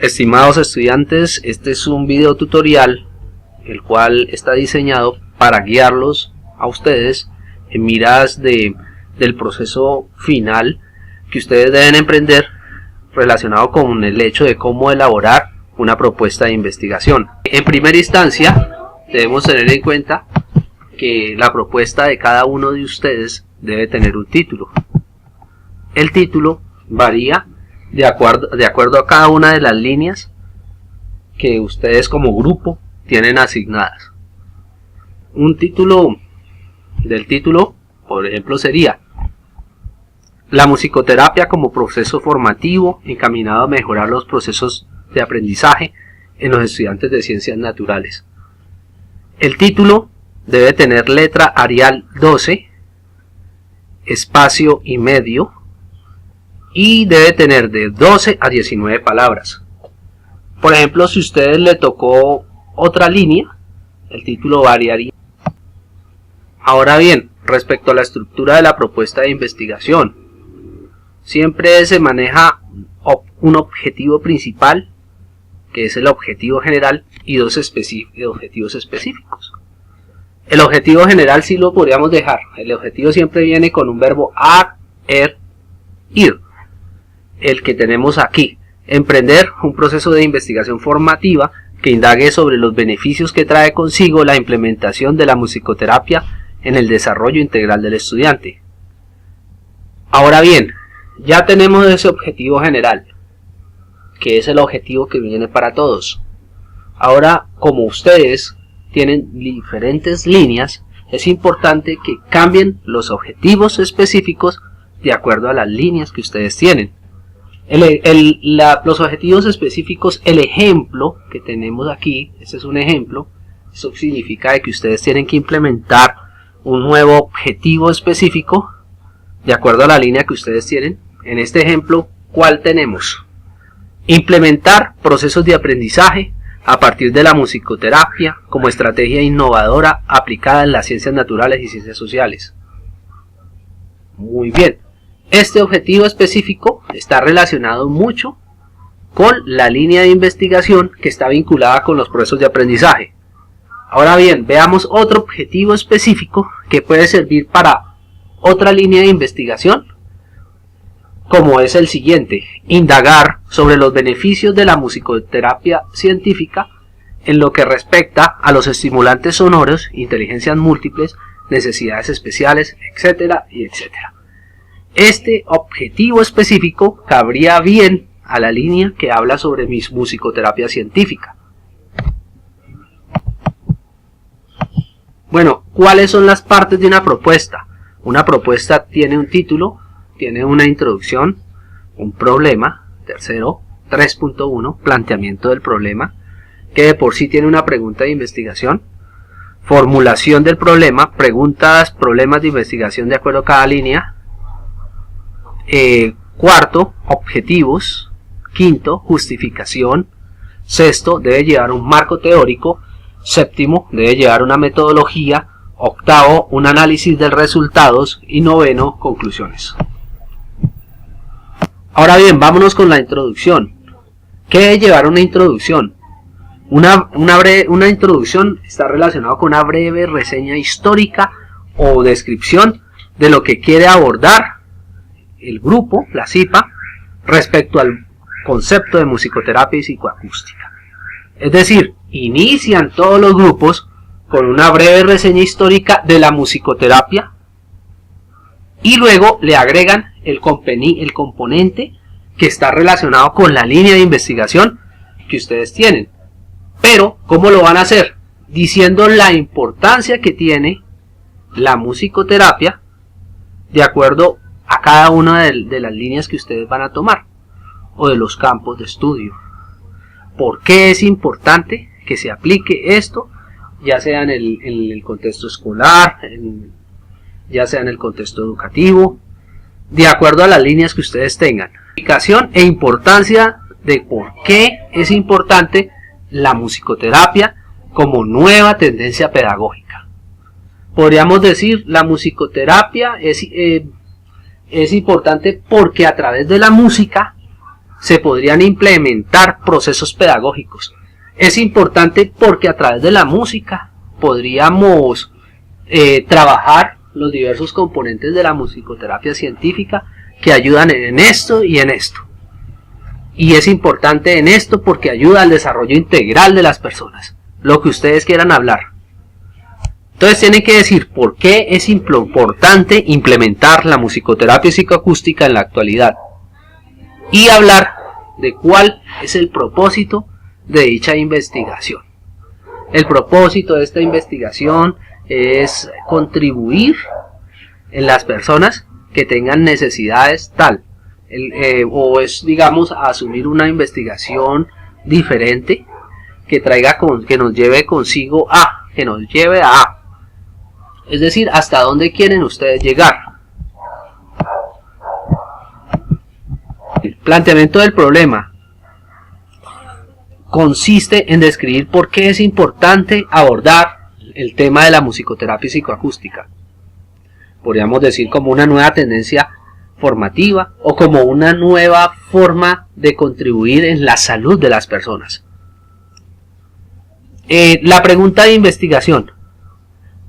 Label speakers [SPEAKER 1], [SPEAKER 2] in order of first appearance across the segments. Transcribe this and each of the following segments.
[SPEAKER 1] Estimados estudiantes, este es un video tutorial el cual está diseñado para guiarlos a ustedes en miras del proceso final que ustedes deben emprender relacionado con el hecho de cómo elaborar una propuesta de investigación. En primera instancia debemos tener en cuenta que la propuesta de cada uno de ustedes debe tener un título. El título varía de acuerdo a cada una de las líneas que ustedes como grupo tienen asignadas. Un título del título, por ejemplo, sería la musicoterapia como proceso formativo encaminado a mejorar los procesos de aprendizaje en los estudiantes de ciencias naturales. El título debe tener letra Arial 12, espacio y medio, y debe tener de 12 a 19 palabras. Por ejemplo, si a ustedes le tocó otra línea, el título variaría. Ahora bien, respecto a la estructura de la propuesta de investigación, siempre se maneja un objetivo principal, que es el objetivo general, y dos objetivos específicos. El objetivo general sí lo podríamos dejar. El objetivo siempre viene con un verbo ar, ir. El que tenemos aquí: emprender un proceso de investigación formativa que indague sobre los beneficios que trae consigo la implementación de la musicoterapia en el desarrollo integral del estudiante. Ahora bien, ya tenemos ese objetivo general, que es el objetivo que viene para todos. Ahora, como ustedes tienen diferentes líneas, es importante que cambien los objetivos específicos de acuerdo a las líneas que ustedes tienen. Los objetivos específicos, el ejemplo que tenemos aquí, este es un ejemplo. Eso significa que ustedes tienen que implementar un nuevo objetivo específico de acuerdo a la línea que ustedes tienen. En este ejemplo, ¿cuál tenemos? Implementar procesos de aprendizaje a partir de la musicoterapia como estrategia innovadora aplicada en las ciencias naturales y ciencias sociales. Muy bien. Este objetivo específico está relacionado mucho con la línea de investigación que está vinculada con los procesos de aprendizaje. Ahora bien, veamos otro objetivo específico que puede servir para otra línea de investigación, como es el siguiente: indagar sobre los beneficios de la musicoterapia científica en lo que respecta a los estimulantes sonoros, inteligencias múltiples, necesidades especiales, etcétera y etcétera. Este objetivo específico cabría bien a la línea que habla sobre mi musicoterapia científica. Bueno, ¿cuáles son las partes de una propuesta? Una propuesta tiene un título, tiene una introducción, un problema, tercero, 3.1, planteamiento del problema, que de por sí tiene una pregunta de investigación, formulación del problema, preguntas, problemas de investigación de acuerdo a cada línea, cuarto, objetivos, quinto, justificación, sexto, debe llevar un marco teórico, séptimo, debe llevar una metodología, octavo, un análisis de resultados y noveno, conclusiones. Ahora bien, vámonos con la introducción. ¿Qué debe llevar una introducción? Una introducción está relacionada con una breve reseña histórica o descripción de lo que quiere abordar el grupo, la CIPA, respecto al concepto de musicoterapia y psicoacústica. Es decir, inician todos los grupos con una breve reseña histórica de la musicoterapia y luego le agregan el componente que está relacionado con la línea de investigación que ustedes tienen. Pero, ¿cómo lo van a hacer? Diciendo la importancia que tiene la musicoterapia de acuerdo a cada una de las líneas que ustedes van a tomar o de los campos de estudio. ¿Por qué es importante que se aplique esto, ya sea en el contexto escolar, ya sea en el contexto educativo, de acuerdo a las líneas que ustedes tengan? Explicación e importancia de por qué es importante la musicoterapia como nueva tendencia pedagógica. Podríamos decir, la musicoterapia es importante porque a través de la música se podrían implementar procesos pedagógicos. Es importante porque a través de la música podríamos trabajar los diversos componentes de la musicoterapia científica que ayudan en esto y en esto. Y es importante en esto porque ayuda al desarrollo integral de las personas, lo que ustedes quieran hablar. Entonces tienen que decir por qué es importante implementar la musicoterapia psicoacústica en la actualidad y hablar de cuál es el propósito de dicha investigación. El propósito de esta investigación es contribuir en las personas que tengan necesidades tal, o es, digamos, asumir una investigación diferente que traiga que nos lleve consigo a, que nos lleve a. Es decir, hasta dónde quieren ustedes llegar. El planteamiento del problema consiste en describir por qué es importante abordar el tema de la musicoterapia psicoacústica. Podríamos decir como una nueva tendencia formativa o como una nueva forma de contribuir en la salud de las personas. La pregunta de investigación.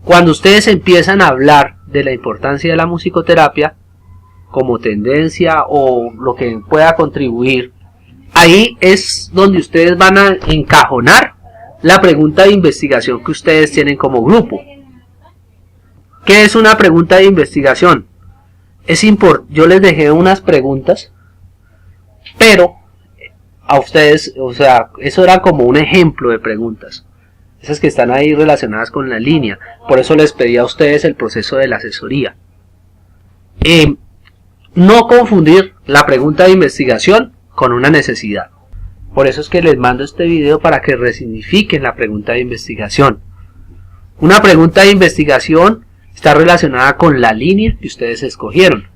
[SPEAKER 1] Cuando ustedes empiezan a hablar de la importancia de la musicoterapia como tendencia o lo que pueda contribuir, ahí es donde ustedes van a encajonar la pregunta de investigación que ustedes tienen como grupo. ¿Qué es una pregunta de investigación? Yo les dejé unas preguntas, pero a ustedes, o sea, eso era como un ejemplo de preguntas. Esas que están ahí relacionadas con la línea. Por eso les pedí a ustedes el proceso de la asesoría. No confundir la pregunta de investigación con una necesidad. Por eso es que les mando este video para que resignifiquen la pregunta de investigación. Una pregunta de investigación está relacionada con la línea que ustedes escogieron.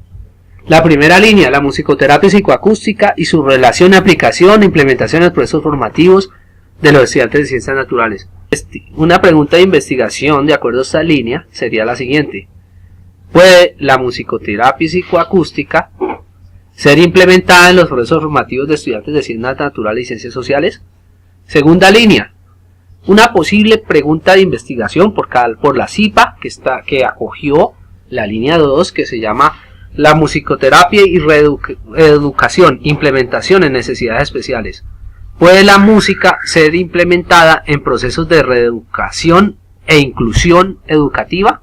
[SPEAKER 1] La primera línea, la musicoterapia psicoacústica y su relación, aplicación e implementación en los procesos formativos de los estudiantes de ciencias naturales. Una pregunta de investigación de acuerdo a esta línea sería la siguiente: ¿puede la musicoterapia psicoacústica ser implementada en los procesos formativos de estudiantes de ciencias naturales y ciencias sociales? Segunda línea, una posible pregunta de investigación por la CIPA que acogió la línea 2, que se llama la musicoterapia y reeducación, implementación en necesidades especiales. ¿Puede la música ser implementada en procesos de reeducación e inclusión educativa?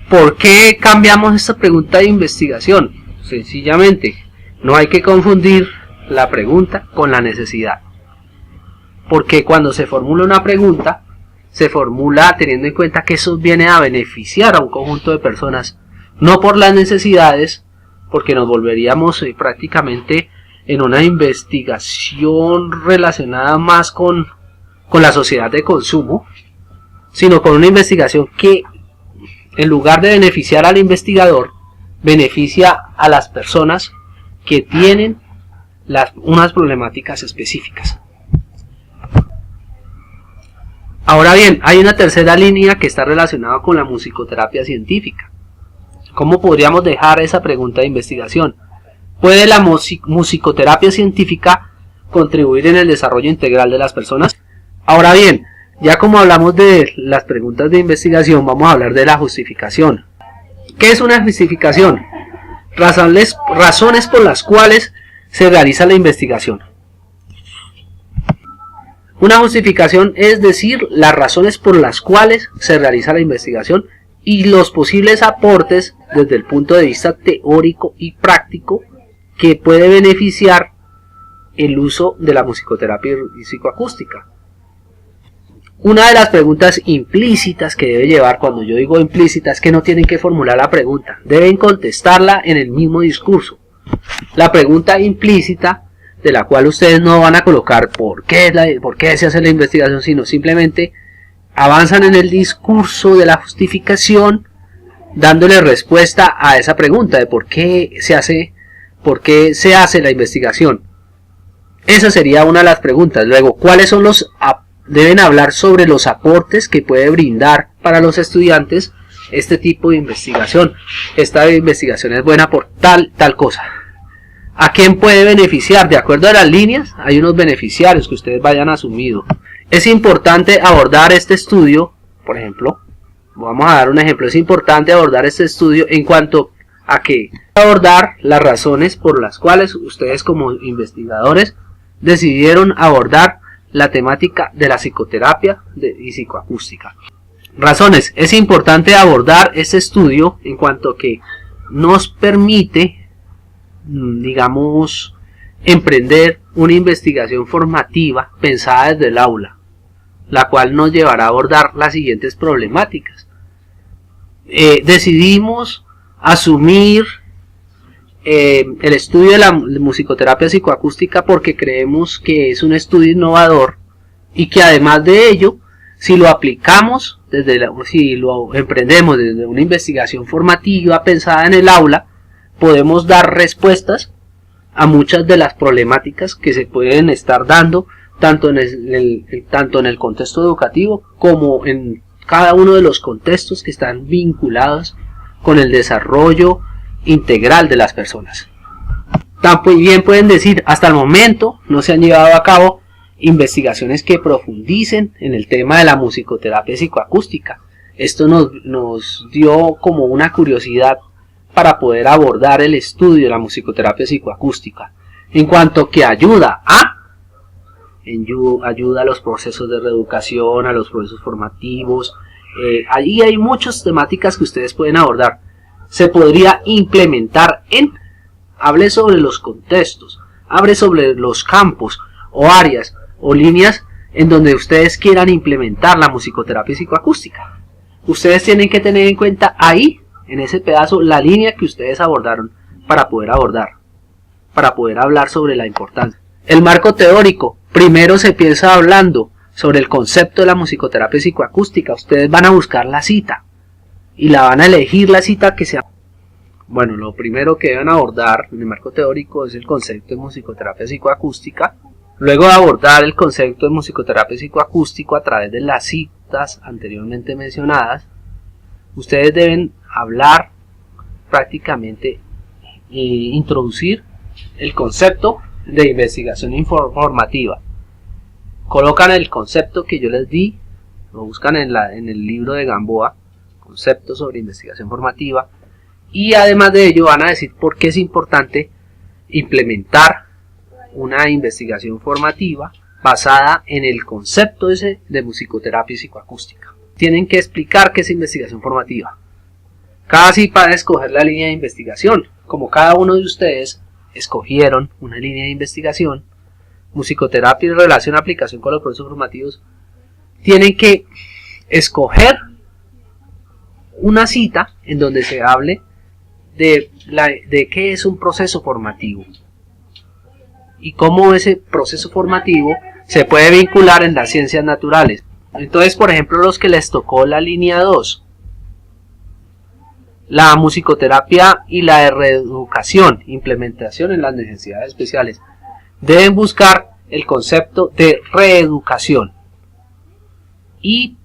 [SPEAKER 1] ¿Por qué cambiamos esta pregunta de investigación? Sencillamente, no hay que confundir la pregunta con la necesidad. Porque cuando se formula una pregunta, se formula teniendo en cuenta que eso viene a beneficiar a un conjunto de personas, no por las necesidades, porque nos volveríamos prácticamente en una investigación relacionada más con la sociedad de consumo, sino con una investigación que, en lugar de beneficiar al investigador, beneficia a las personas que tienen unas problemáticas específicas. Ahora bien, hay una tercera línea que está relacionada con la musicoterapia científica. ¿Cómo podríamos dejar esa pregunta de investigación? ¿Puede la musicoterapia científica contribuir en el desarrollo integral de las personas? Ahora bien, ya como hablamos de las preguntas de investigación, vamos a hablar de la justificación. ¿Qué es una justificación? Razones por las cuales se realiza la investigación. Una justificación es decir, las razones por las cuales se realiza la investigación y los posibles aportes desde el punto de vista teórico y práctico que puede beneficiar el uso de la musicoterapia psicoacústica. Una de las preguntas implícitas que debe llevar, cuando yo digo implícita, es que no tienen que formular la pregunta, deben contestarla en el mismo discurso. La pregunta implícita, de la cual ustedes no van a colocar por qué se hace la investigación, sino simplemente avanzan en el discurso de la justificación, dándole respuesta a esa pregunta de por qué se hace la investigación. Esa sería una de las preguntas. Luego, ¿cuáles son deben hablar sobre los aportes que puede brindar para los estudiantes este tipo de investigación? Esta investigación es buena por tal cosa. ¿A quién puede beneficiar? De acuerdo a las líneas, hay unos beneficiarios que ustedes vayan asumiendo. Es importante abordar este estudio, por ejemplo, vamos a dar un ejemplo, es importante abordar este estudio en cuanto a que abordar las razones por las cuales ustedes como investigadores decidieron abordar la temática de la psicoterapia y psicoacústica. Razones, es importante abordar este estudio en cuanto que nos permite, digamos, emprender una investigación formativa pensada desde el aula, la cual nos llevará a abordar las siguientes problemáticas. Decidimos asumir el estudio de la musicoterapia psicoacústica porque creemos que es un estudio innovador y que además de ello, si lo aplicamos, si lo emprendemos desde una investigación formativa pensada en el aula, podemos dar respuestas a muchas de las problemáticas que se pueden estar dando tanto en el contexto educativo como en cada uno de los contextos que están vinculados con el desarrollo integral de las personas. También pueden decir, hasta el momento no se han llevado a cabo investigaciones que profundicen en el tema de la musicoterapia psicoacústica. Esto nos dio como una curiosidad para poder abordar el estudio de la musicoterapia psicoacústica, en cuanto que ayuda a los procesos de reeducación, a los procesos formativos. Allí hay muchas temáticas que ustedes pueden abordar. Se podría implementar hable sobre los contextos, hable sobre los campos o áreas o líneas en donde ustedes quieran implementar la musicoterapia psicoacústica. Ustedes tienen que tener en cuenta ahí, en ese pedazo, la línea que ustedes abordaron para poder hablar sobre la importancia. El marco teórico. Primero se empieza hablando sobre el concepto de la musicoterapia psicoacústica. Ustedes van a buscar la cita y la van a elegir la cita que sea. Bueno, lo primero que deben abordar en el marco teórico es el concepto de musicoterapia psicoacústica. Luego de abordar el concepto de musicoterapia psicoacústico a través de las citas anteriormente mencionadas, ustedes deben hablar prácticamente introducir el concepto de investigación informativa. Colocan el concepto que yo les di, lo buscan en el libro de Gamboa, concepto sobre investigación formativa, y además de ello van a decir por qué es importante implementar una investigación formativa basada en el concepto ese de musicoterapia psicoacústica. Tienen que explicar qué es investigación formativa. Cada sí van a escoger la línea de investigación. Como cada uno de ustedes escogieron una línea de investigación, musicoterapia y relación aplicación con los procesos formativos, tienen que escoger una cita en donde se hable de qué es un proceso formativo y cómo ese proceso formativo se puede vincular en las ciencias naturales. Entonces, por ejemplo, los que les tocó la línea 2, la musicoterapia y la reeducación, implementación en las necesidades especiales, deben buscar el concepto de reeducación y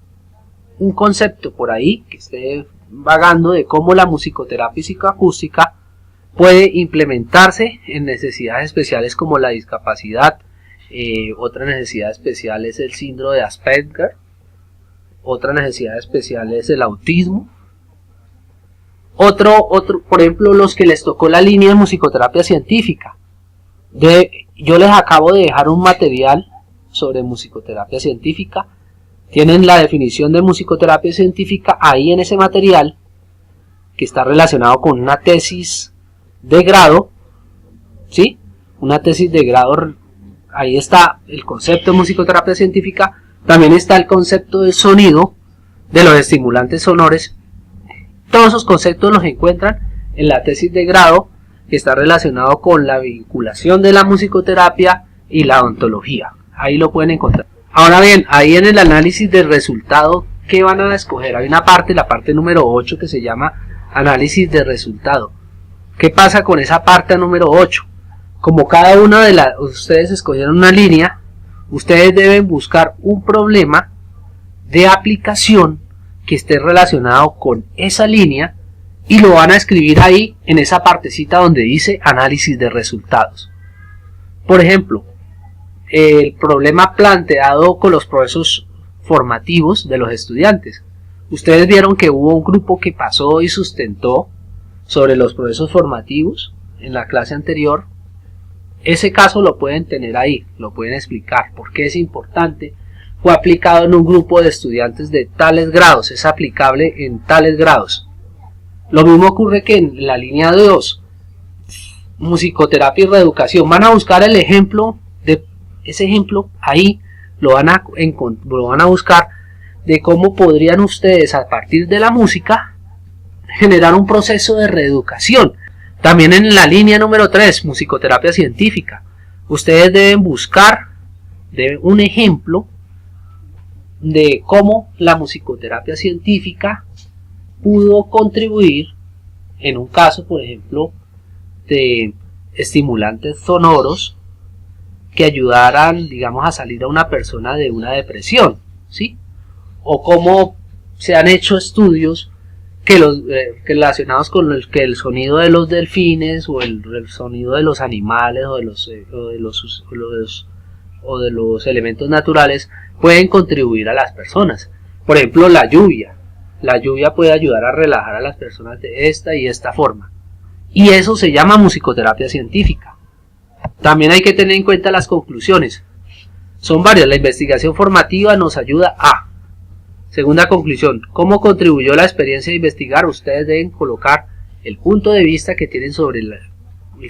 [SPEAKER 1] un concepto por ahí que esté vagando de cómo la musicoterapia psicoacústica puede implementarse en necesidades especiales como la discapacidad. Otra necesidad especial es el síndrome de Asperger, otra necesidad especial es el autismo. Otro, por ejemplo, los que les tocó la línea de musicoterapia científica. Yo les acabo de dejar un material sobre musicoterapia científica. Tienen la definición de musicoterapia científica ahí en ese material, que está relacionado con una tesis de grado, ¿sí? Una tesis de grado, ahí está el concepto de musicoterapia científica. También está el concepto de sonido, de los estimulantes sonores. Todos esos conceptos los encuentran en la tesis de grado, que está relacionado con la vinculación de la musicoterapia y la odontología. Ahí lo pueden encontrar. Ahora bien, ahí en el análisis del resultado, ¿qué van a escoger? Hay una parte, la parte número 8, que se llama análisis de resultado. ¿Qué pasa con esa parte número 8? Como cada una de ustedes escogieron una línea, ustedes deben buscar un problema de aplicación que esté relacionado con esa línea y lo van a escribir ahí en esa partecita donde dice análisis de resultados. Por ejemplo, el problema planteado con los procesos formativos de los estudiantes. Ustedes vieron que hubo un grupo que pasó y sustentó sobre los procesos formativos en la clase anterior. Ese caso lo pueden tener ahí, lo pueden explicar por qué es importante. Fue aplicado en un grupo de estudiantes de tales grados, es aplicable en tales grados. Lo mismo ocurre que en la línea 2, musicoterapia y reeducación. Van a buscar el ejemplo, de ese ejemplo ahí lo van a buscar de cómo podrían ustedes a partir de la música generar un proceso de reeducación. También en la línea número 3, musicoterapia científica, ustedes deben buscar un ejemplo de cómo la musicoterapia científica pudo contribuir en un caso, por ejemplo, de estimulantes sonoros que ayudaran, digamos, a salir a una persona de una depresión, ¿sí? O cómo se han hecho estudios relacionados con el sonido de los delfines o el sonido de los animales o de los elementos naturales pueden contribuir a las personas. Por ejemplo, la lluvia. La lluvia puede ayudar a relajar a las personas de esta y esta forma. Y eso se llama musicoterapia científica. También hay que tener en cuenta las conclusiones. Son varias. La investigación formativa nos ayuda a... Segunda conclusión, ¿cómo contribuyó la experiencia de investigar? Ustedes deben colocar el punto de vista que tienen sobre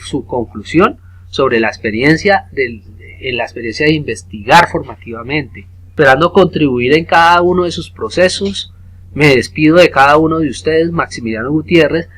[SPEAKER 1] su conclusión, sobre la experiencia de investigar formativamente. Esperando contribuir en cada uno de sus procesos, me despido de cada uno de ustedes, Maximiliano Gutiérrez.